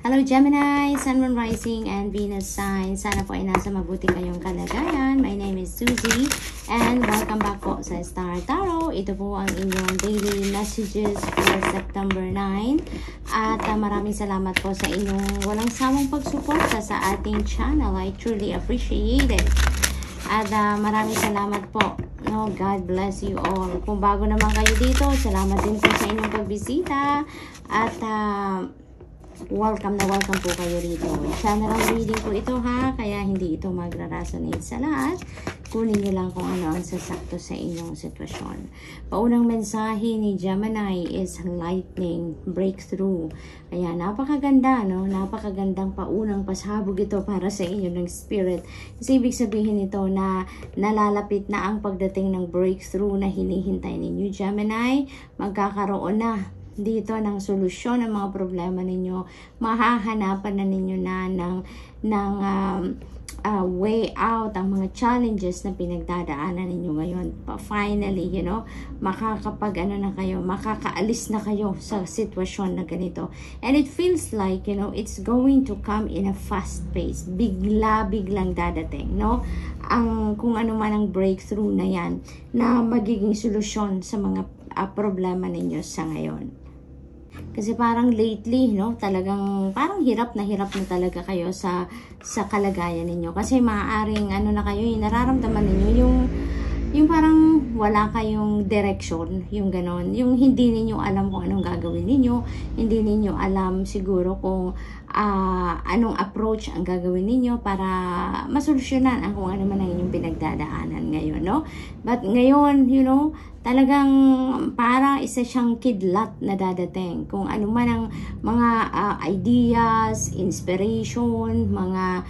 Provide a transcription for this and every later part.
Hello Gemini, Sun, Moon, Rising, and Venus sign. Sana po ay nasa mabuti kayong kalagayan. My name is Susie and welcome back po sa Star Tarot. Ito po ang inyong daily messages for September 9. At maraming salamat po sa inyong walang sawang pagsuporta sa ating channel. I truly appreciate it. At maraming salamat po. No, God bless you all. Kung bago naman kayo dito, salamat din po sa inyong pagbisita. At welcome po kayo rito. General reading po ito ha, kaya hindi ito magra-resonate sa lahat. Kunin nyo lang kung ano ang sasakto sa inyong sitwasyon. Paunang mensahe ni Gemini is lightning, breakthrough. Kaya napakaganda, no? Napakagandang paunang pasabog ito para sa inyo ng spirit. Kasi ibig sabihin ito na nalalapit na ang pagdating ng breakthrough na hinihintay ninyo, Gemini. Magkakaroon na dito ng solusyon ng mga problema ninyo. Mahahanapan na ninyo na ng way out ang mga challenges na pinagdadaanan ninyo ngayon. Finally, you know, makakaalis na kayo sa sitwasyon na ganito. And it feels like, you know, it's going to come in a fast pace. Biglang dadating, no? Kung ano man ang breakthrough na yan, na magiging solusyon sa mga problema ninyo sa ngayon. Kasi parang lately, no, talagang parang hirap na talaga kayo sa kalagayan ninyo. Kasi maaaring ano na kayo, nararamdaman ninyo yung parang wala kayong direction, yung ganon. Yung hindi ninyo alam kung anong gagawin ninyo, hindi ninyo alam siguro kung anong approach ang gagawin ninyo para masolusyonan ang kung ano man ang inyong pinagdadaanan ngayon, no? But ngayon, you know, talagang para isa siyang kidlat na dadating. Kung ano man ang mga ideas, inspiration, mga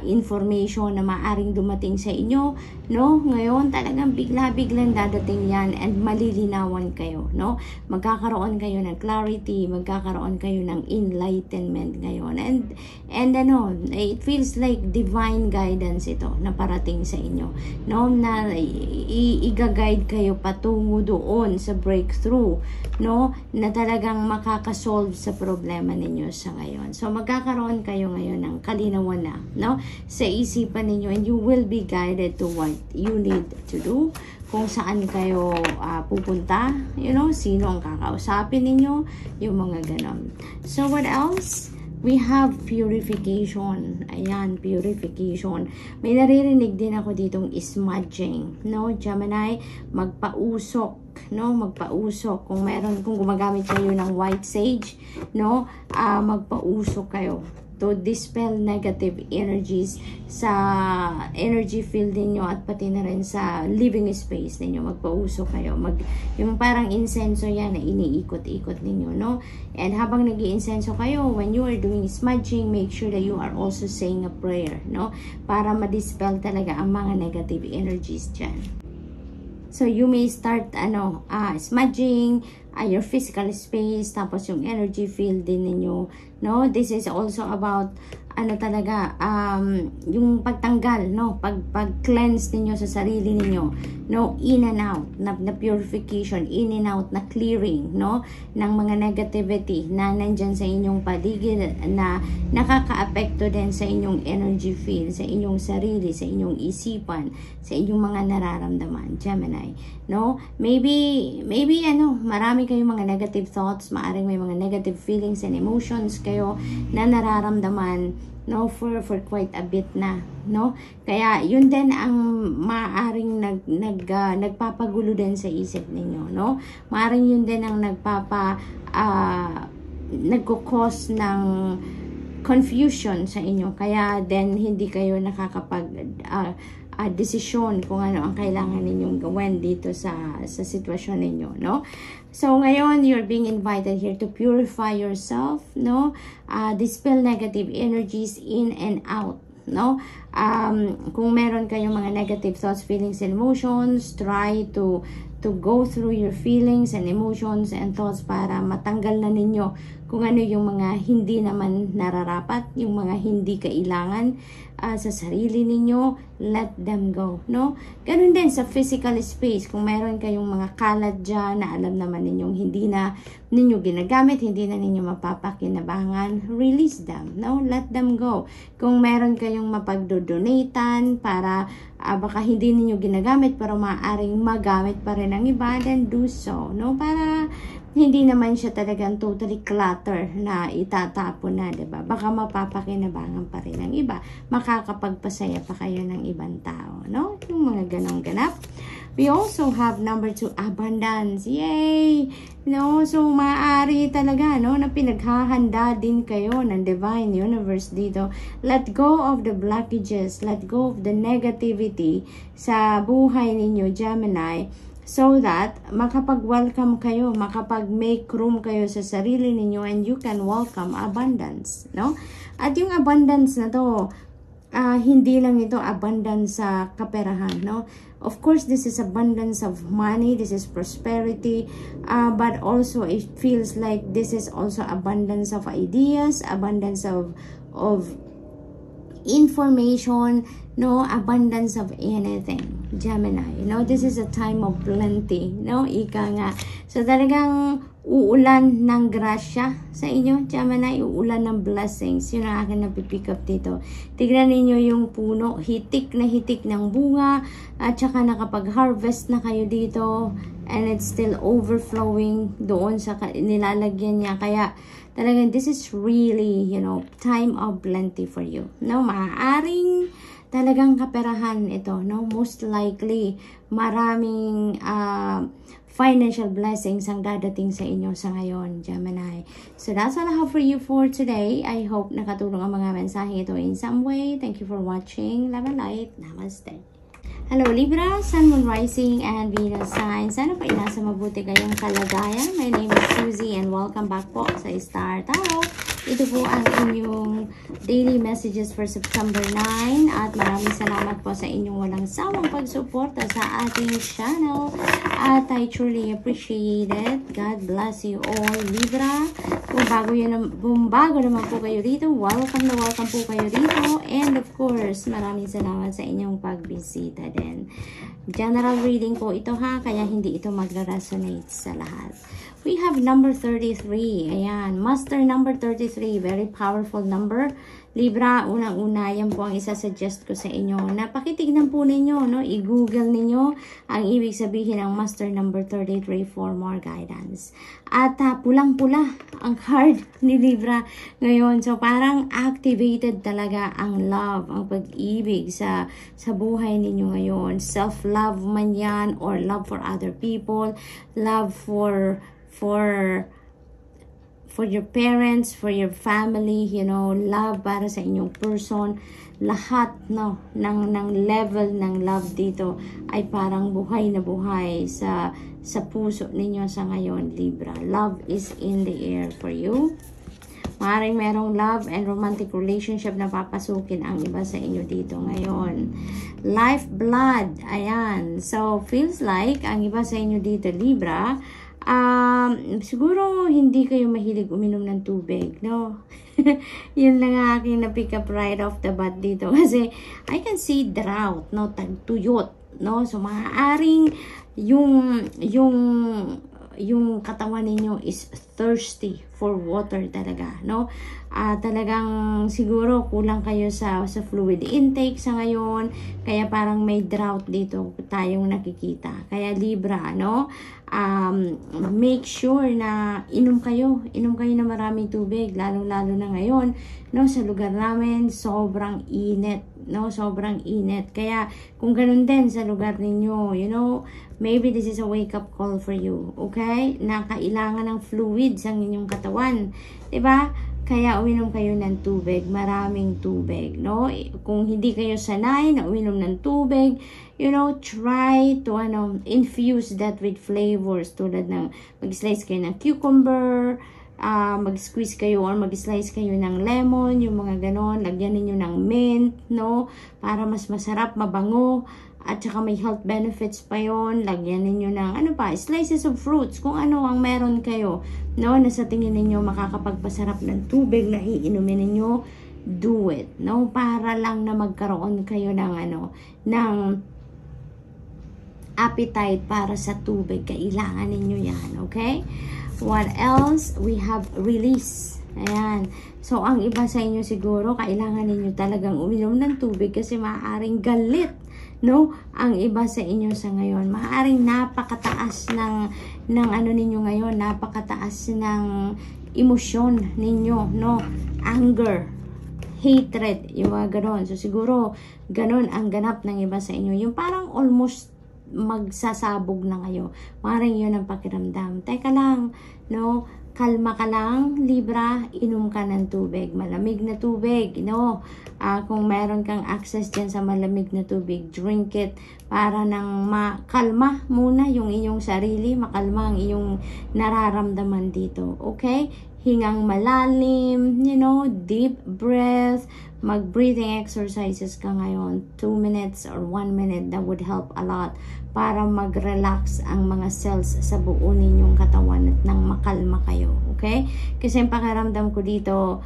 information na maaring dumating sa inyo, no? Ngayon talagang biglang dadating yan and malilinawan kayo, no? Magkakaroon kayo ng clarity, magkakaroon kayo ng enlightenment ngayon. And ano, it feels like divine guidance ito na parating sa inyo, no? Na i-guide kayo patungo doon sa breakthrough, no? Na talagang makakasolve sa problema ninyo sa ngayon. So magkakaroon kayo ngayon ng kalinawan na, no, sa isipan ninyo, and you will be guided to what you need to do, kung saan kayo pupunta, you know, sino ang kakausapin ninyo, yung mga ganon. So what else? We have purification. Ayan, purification. May naririnig din ako ditong smudging, no, Gemini, magpausok, no, magpausok. Kung gumagamit kayo ng white sage, no, magpausok kayo to dispel negative energies sa energy field niyo at pati na rin sa living space niyo. Magpausok kayo. Yung parang insenso yan na iniikot-ikot ninyo, no? And habang nag-iinsenso kayo, when you are doing smudging, make sure that you are also saying a prayer, no? Para ma-dispel talaga ang mga negative energies dyan. So, you may start, smudging, your physical space, tapos yung energy field din ninyo, no? This is also about, yung pagtanggal, no? Pag-cleanse ninyo sa sarili ninyo, no? In and out, na purification, in and out, na clearing, no? Ng mga negativity na nandyan sa inyong paligid na nakaka-apekto din sa inyong energy field, sa inyong sarili, sa inyong isipan, sa inyong mga nararamdaman, Gemini, no? Maybe marami kayong mga negative thoughts, maaring may mga negative feelings and emotions kayo na nararamdaman, no, for quite a bit na, no? Kaya yun din ang maaring nagpapagulo din sa isip ninyo, no? Maaring yun din ang nagko-cause ng confusion sa inyo, kaya then hindi kayo nakakapag desisyon kung ano ang kailangan ninyong gawin dito sa sitwasyon ninyo, no? So ngayon, you're being invited here to purify yourself, no? Dispel negative energies in and out, no? Kung meron kayong mga negative thoughts, feelings, and emotions, try to go through your feelings and emotions and thoughts para matanggal na ninyo kung ano yung mga hindi naman nararapat, yung mga hindi kailangan sa sarili ninyo, let them go, no? Ganun din sa physical space, kung meron kayong mga kalat dyan na alam naman ninyong hindi na ninyo ginagamit, hindi na ninyo mapapakinabangan, release them, no? Let them go. Kung meron kayong mapagdodonatan para baka hindi ninyo ginagamit pero maaaring magamit pa rin ng iba, then do so, no? Para hindi naman siya talagang totally clutter na itatapon na, diba? Baka mapapakinabangan pa rin ng iba. Makakapagpasaya pa kayo ng ibang tao, no? Yung mga ganong ganap. We also have number 2, abundance. Yay! No? So, maaari talaga, no? Na pinaghahanda din kayo ng Divine Universe dito. Let go of the blockages. Let go of the negativity sa buhay ninyo, Gemini. So that makapag-welcome kayo, makapag-make room kayo sa sarili ninyo, and you can welcome abundance, no? At yung abundance na to, hindi lang ito abundance sa kaperahan, no? Of course, this is abundance of money, this is prosperity, but also it feels like this is also abundance of ideas, abundance of information, no? Abundance of anything, Gemini, you know, this is a time of plenty, no? Ika nga. So talagang uulan ng grasya sa inyo, Gemini, uulan ng blessings. Yun ang akin napipick up dito. Tignan ninyo yung puno, hitik na hitik ng bunga, at saka nakapag-harvest na kayo dito, and it's still overflowing doon sa nilalagyan niya. Kaya talagang this is really, you know, time of plenty for you, no? Maaaring talagang kaperahan ito, no? Most likely maraming financial blessings ang dadating sa inyo sa ngayon, Gemini. So that's all I have for you for today. I hope nakatulong ang mga mensahe ito in some way. Thank you for watching. Love and light. Namaste. Hello Libra, Sun, Moon, Rising, and Venus signs. Sana po inasa mabuti kayong kalagayan. My name is Suzy and welcome back po sa Star Tarot. Ito po ang inyong daily messages for September 9 at maraming salamat po sa inyong walang sawang pagsuporta sa ating channel at I truly appreciate it. God bless you all, Libra. Kung bago naman po kayo dito, welcome na welcome po kayo dito, and of course maraming salamat sa inyong pagbisita din. General reading po ito ha, kaya hindi ito magre-resonate sa lahat. We have number 33. Ayan, master number 33. Very powerful number. Libra, unang-una, yan po ang isa-suggest ko sa inyo. Napakitignan po ninyo, no? I-google ninyo ang ibig sabihin ng master number 33 for more guidance. At pulang-pula ang card ni Libra ngayon. So, parang activated talaga ang love, ang pag-ibig sa buhay ninyo ngayon. Self-love man yan or love for other people, love for your parents, for your family, you know, love para sa inyong person. Lahat, no, ng level ng love dito ay parang buhay na buhay sa puso ninyo sa ngayon, Libra. Love is in the air for you. Maaaring merong love and romantic relationship na papasukin ang iba sa inyo dito ngayon. Lifeblood, ayan. So, feels like ang iba sa inyo dito, Libra, siguro hindi kayo mahilig uminom ng tubig, no? Yun lang ang aking na-pick up right off the bat dito. Kasi I can see drought, no? Tagtuyot, no? So, maaaring yung katawan ninyo is thirsty for water talaga, no? Talagang siguro kulang kayo sa fluid intake sa ngayon, kaya parang may drought dito tayong nakikita. Kaya Libra, no? Make sure na inom kayo na maraming tubig, lalo-lalo na ngayon, no? Sa lugar namin, sobrang init, no? Sobrang init. Kaya kung ganun din sa lugar ninyo, you know, maybe this is a wake-up call for you, okay? Na kailangan ng fluids ang inyong katawan, diba? Kaya uminom kayo ng tubig, maraming tubig, no? Kung hindi kayo sanay na uminom ng tubig, you know, try to infuse that with flavors, tulad ng mag-slice kayo ng cucumber, mag-squeeze kayo or mag-slice kayo ng lemon, yung mga ganon, lagyan ninyo ng mint, no? Para mas masarap, mabango, At saka may health benefits pa yon. Lagyan ninyo ng ano pa, slices of fruits, kung ano ang meron kayo, no, na sa tingin ninyo makakapagpasarap ng tubig na iinumin ninyo, do it, no, para lang na magkaroon kayo ng ano, ng appetite para sa tubig. Kailangan ninyo yan, okay? What else? We have release. Ayan. So, ang iba sa inyo siguro, kailangan ninyo talagang uminom ng tubig kasi maaaring galit, no? Ang iba sa inyo sa ngayon, maaaring napakataas ng ano ninyo ngayon, napakataas ng emosyon ninyo, no? Anger, hatred, yung mga ganon. So, siguro, ganon ang ganap ng iba sa inyo. Yung parang almost magsasabog na kayo. Maaaring yun ang pakiramdam. Teka lang, no? Kalma ka lang, Libra, inom ka ng tubig, malamig na tubig, no? Kung meron kang access dyan sa malamig na tubig, drink it para nang makalma muna yung inyong sarili, makalma ang iyong nararamdaman dito, okay? Hingang malalim, you know, deep breath, mag-breathing exercises ka ngayon, 2 minutes or 1 minute, that would help a lot para mag-relax ang mga cells sa buo ninyong katawan at nang makalma kayo, okay? Kasi ang pakiramdam ko dito,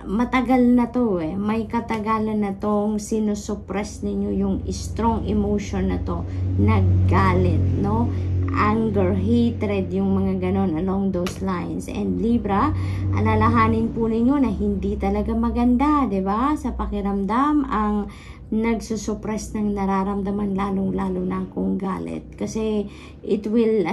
matagal na to may katagalan na tong sinusuppress ninyo yung strong emotion na to, naggalit, no? Anger, hatred, yung mga ganon along those lines. And Libra, alalahanin po ninyo na hindi talaga maganda, 'di ba? Sa pakiramdam ang nagsusuppress ng nararamdaman, lalong-lalo na kung galit. Kasi it will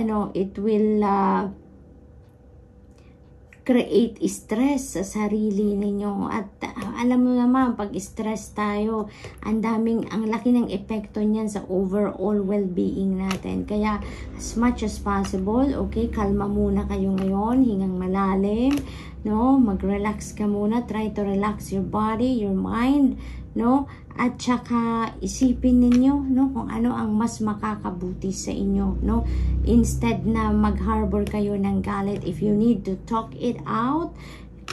create stress sa sarili ninyo. At alam mo naman, pag stress tayo, ang laki ng epekto niyan sa overall well-being natin. Kaya, as much as possible, okay, kalma muna kayo ngayon, hingang malalim, no, mag-relax ka muna, try to relax your body, your mind, no, at saka isipin ninyo, no, kung ano ang mas makakabuti sa inyo, no, instead na mag-harbor kayo ng galit. If you need to talk it out,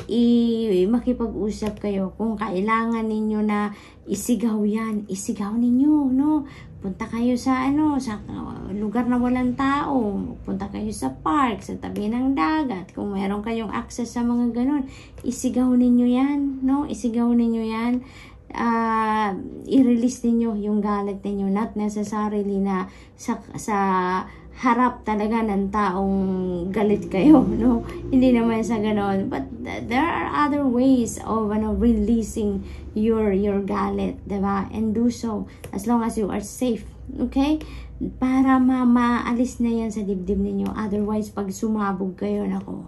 makipag-usap kayo. Kung kailangan ninyo na isigaw yan, isigaw ninyo, no, punta kayo sa sa lugar na walang tao, punta kayo sa park, sa tabi ng dagat, kung meron kayong access sa mga ganun, isigaw ninyo yan, no, isigaw ninyo yan. I-release ninyo yung galit ninyo, not necessarily na sa harap talaga ng taong galit kayo, no, hindi naman sa ganon, but there are other ways of releasing your galit, diba? And do so as long as you are safe, okay, para maalis na yan sa dibdib ninyo. Otherwise, pag sumabog kayo, nako,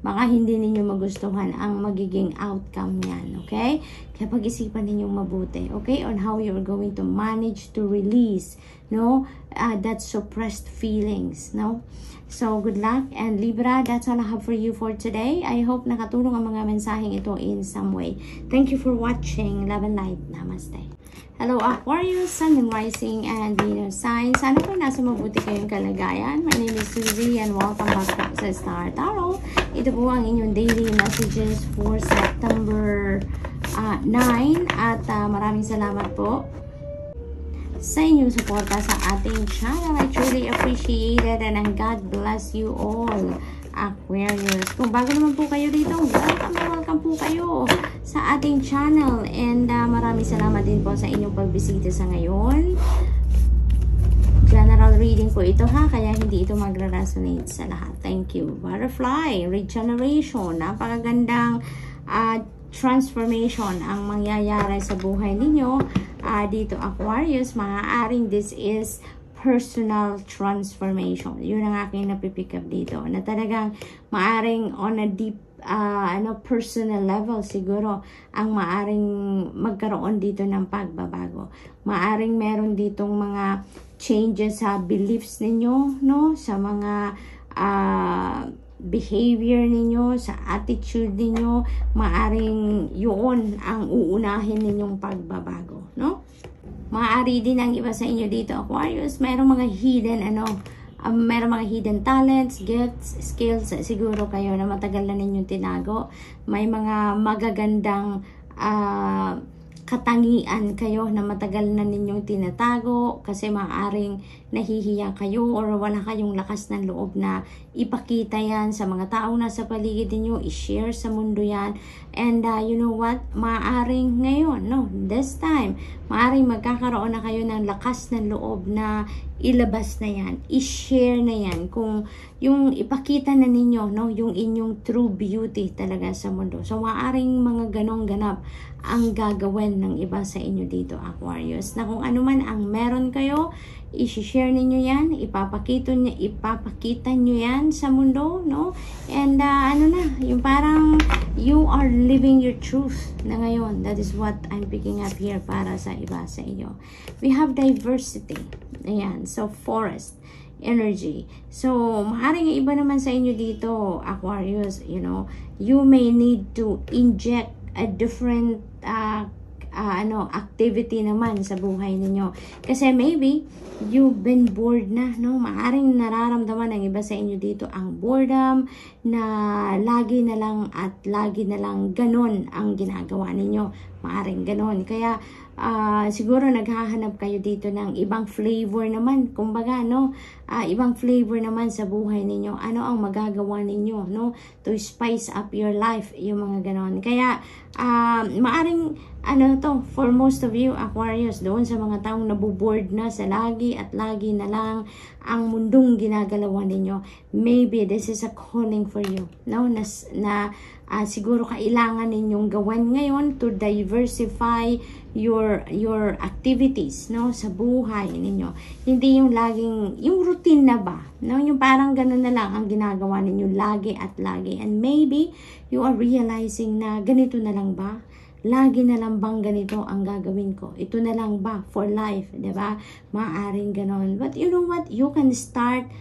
baka hindi ninyo magustuhan ang magiging outcome niyan, okay? Kaya pag-isipan ninyong mabuti, okay, on how you're going to manage to release, no, that suppressed feelings, no? So, good luck. And Libra, that's all I have for you for today. I hope nakatulong ang mga mensaheng ito in some way. Thank you for watching. Love and light. Namaste. Hello Aquarius, Sun and Rising and Venus sign. Sana po nasa mabuti kayong kalagayan. My name is Suzy and welcome back po sa Star Tarot. Ito po ang inyong daily messages for September 9 at maraming salamat po sa inyong suporta sa ating channel. I truly appreciate it and God bless you all, Aquarius. Kung bago naman po kayo dito, welcome po kayo sa ating channel. And maraming salamat din po sa inyong pagbisita sa ngayon. General reading po ito ha, kaya hindi ito magra-resonate sa lahat. Thank you. Butterfly, regeneration, napakagandang transformation ang mangyayari sa buhay ninyo. Dito Aquarius, maaaring this is personal transformation. Yun ang aking napipick up dito. Na talagang maaring on a deep personal level siguro ang maaring magkaroon dito ng pagbabago. Maaring meron ditong mga changes sa beliefs ninyo, no? Sa mga behavior ninyo, sa attitude ninyo, maaring yun ang uunahin ninyong pagbabago, no? Maaari din ang iba sa inyo dito, Aquarius, mayroong mga hidden, mayroong mga hidden talents, gifts, skills, siguro kayo na matagal na ninyong tinago. May mga magagandang katangian kayo na matagal na ninyong tinatago kasi maaaring nahihiya kayo or wala kayong lakas ng loob na ipakita yan sa mga taong nasa paligid ninyo, i-share sa mundo yan. And you know what? Maaaring ngayon, no, this time, maaaring magkakaroon na kayo ng lakas ng loob na ilabas na yan, i-share na yan, kung yung ipakita na ninyo, no, yung inyong true beauty talaga sa mundo. So maaaring mga ganong ganap ang gagawin ng iba sa inyo dito, Aquarius, na kung ano man ang meron kayo, i-share ninyo yan, ipapakita nyo yan sa mundo, no? And ano na, yung parang you are living your truth na ngayon. That is what I'm picking up here para sa iba sa inyo. We have diversity. Ayan, so forest energy. So, maaaring iba naman sa inyo dito, Aquarius, you know, you may need to inject a different activity naman sa buhay ninyo. Kasi maybe you've been bored na, no? Maaring nararamdaman ng iba sa inyo dito ang boredom na lagi na lang ganon ang ginagawa ninyo. Maaring ganon. Kaya siguro naghahanap kayo dito ng ibang flavor naman. Kumbaga, no? Ibang flavor naman sa buhay ninyo. Ano ang magagawa ninyo, no? To spice up your life, yung mga ganon. Kaya maaring for most of you, Aquarius, doon sa mga taong nabuboard na sa lagi at lagi na lang ang mundong ginagalawan ninyo, maybe this is a calling for you, no? Siguro kailangan ninyong gawin ngayon to diversify your activities, no, sa buhay ninyo. Hindi yung laging yung routine na ba, no, yung parang ganun na lang ang ginagawa ninyo lagi at lagi. And maybe you are realizing na ganito na lang ba? Lagi na lang bang ganito ang gagawin ko? Ito na lang ba for life, 'di ba? Maaring ganon. But you know what? You can start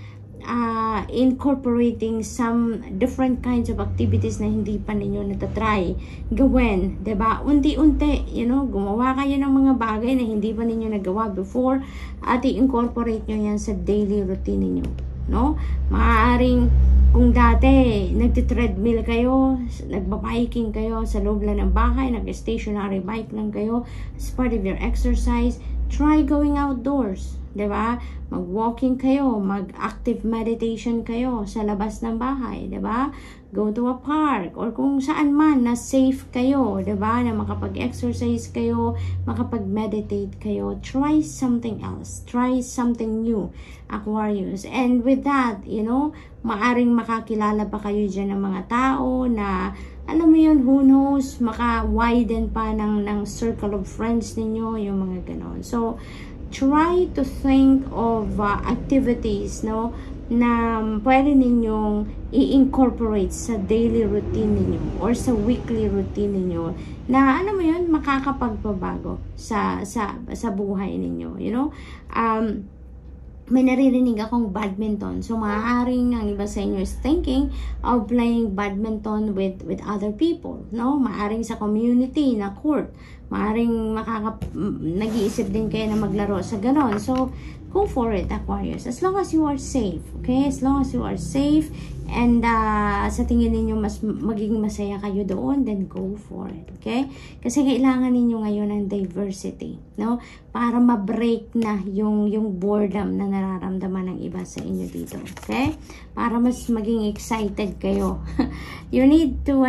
incorporating some different kinds of activities na hindi pa ninyo natatry gawin, 'di ba? Unti-unti, you know, gumawa kayo ng mga bagay na hindi pa ninyo nagawa before at i-incorporate nyo yan sa daily routine ninyo, no? Maaaring kung dati nagti-treadmill kayo, nagba-biking kayo sa loob lang ng bahay, nag-stationary bike lang kayo as part of your exercise, try going outdoors, 'di ba? Mag-walking kayo, mag-active meditation kayo sa labas ng bahay, 'di ba? Go to a park or kung saan man na safe kayo, 'di ba? Na makapag-exercise kayo, makapag-meditate kayo. Try something else. Try something new, Aquarius. And with that, you know, maaring makakilala pa kayo dyan ng mga tao na, alam mo yun, who knows, maka-widen pa ng circle of friends ninyo, yung mga ganon. So, try to think of activities, no, na pwede ninyong i-incorporate sa daily routine ninyo or sa weekly routine ninyo na, alam mo yun, makakapagpabago sa buhay ninyo, you know. May naririnig akong badminton. So, maaaring ang iba sa inyo is thinking of playing badminton with other people, no? Maaaring sa community na court. Maaaring nag-iisip din kayo na maglaro sa ganon. So, go for it, Aquarius. As long as you are safe, okay? As long as you are safe and sa tingin ninyo mas magiging masaya kayo doon, then go for it, okay? Kasi kailangan ninyo ngayon ng diversity, no? Para ma-break na yung boredom na nararamdaman ng iba sa inyo dito, okay? Para mas maging excited kayo. You need to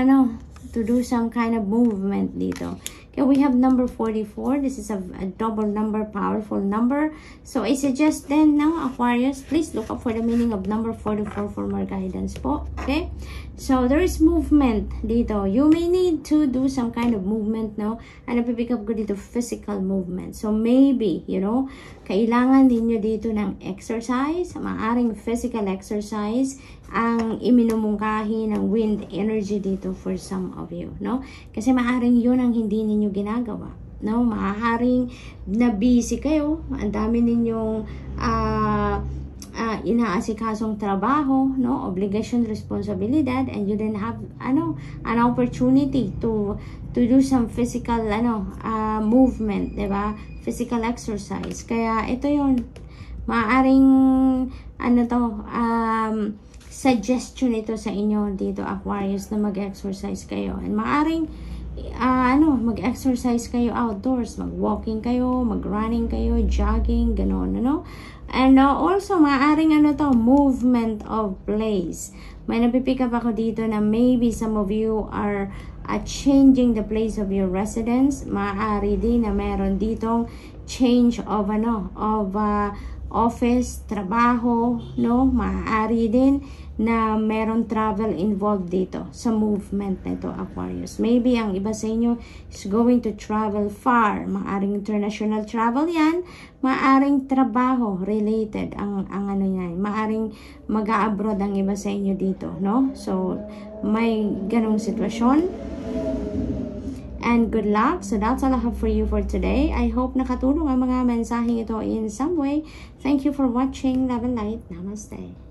do some kind of movement dito. Okay, we have number 44. This is a double number, powerful number. So, I suggest then now, Aquarius, please look up for the meaning of number 44 for more guidance po. Okay? So, there is movement dito. You may need to do some kind of movement now. And napipick up ko dito, physical movement. So, maybe, you know, kailangan ninyo dito ng exercise. Maaring physical exercise ang iminumungkahi ng wind energy dito for some of you, no? Kasi maaring yun ang hindi ninyo ginagawa, no? Maaaring na busy kayo, ang dami ninyong inaasikasong trabaho, no? Obligation, responsibilidad, and you didn't have an opportunity to do some physical movement, 'di ba? Physical exercise. Kaya ito yun, maaaring suggestion ito sa inyo dito, Aquarius, na mag-exercise kayo. And maaring mag-exercise kayo outdoors, mag-walking kayo, mag-running kayo, jogging, ganon, ano? And also, maaring movement of place. May napipick up ako dito na maybe some of you are changing the place of your residence. Maaari din na meron ditong change of office, trabaho, no? Maaari din na meron travel involved dito sa movement nito, Aquarius. Maybe ang iba sa inyo is going to travel far. Maaring international travel yan. Maaring trabaho related ang yan. Maaring mag-a-abroad ang iba sa inyo dito, no? So, may ganong sitwasyon. And good luck. So that's all I have for you for today. I hope nakatulong ang mga mensaheng ito in some way. Thank you for watching. Love and light. Namaste.